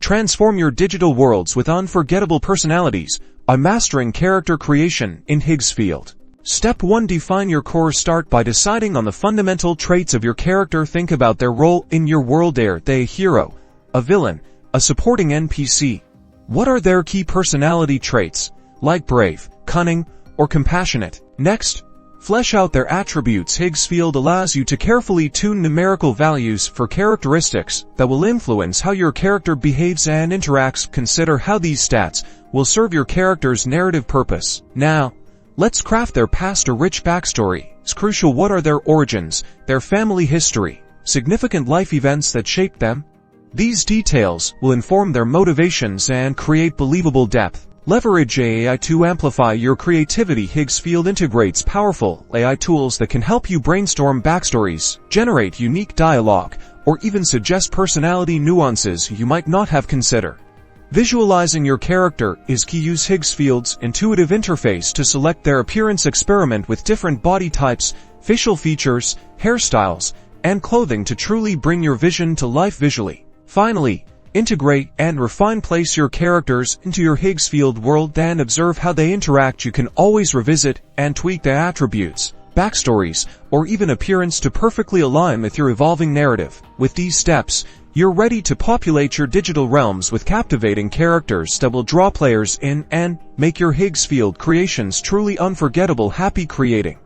Transform your digital worlds with unforgettable personalities by mastering character creation in Higgsfield. Step 1. Define your core. Start by deciding on the fundamental traits of your character. Think about their role in your world. Are they a hero, a villain, a supporting NPC? What are their key personality traits, like brave, cunning, or compassionate? Next, flesh out their attributes. Higgsfield allows you to carefully tune numerical values for characteristics that will influence how your character behaves and interacts. Consider how these stats will serve your character's narrative purpose. Now, let's craft their past. A rich backstory is crucial. What are their origins, their family history, significant life events that shaped them? These details will inform their motivations and create believable depth. Leverage AI to amplify your creativity. Higgsfield integrates powerful AI tools that can help you brainstorm backstories, generate unique dialogue, or even suggest personality nuances you might not have considered. Visualizing your character is key. Use Higgsfield's intuitive interface to select their appearance. Experiment with different body types, facial features, hairstyles, and clothing to truly bring your vision to life visually. Finally, integrate and refine. Place your characters into your Higgsfield world and observe how they interact. You can always revisit and tweak their attributes, backstories, or even appearance to perfectly align with your evolving narrative. With these steps, you're ready to populate your digital realms with captivating characters that will draw players in and make your Higgsfield creations truly unforgettable. Happy creating!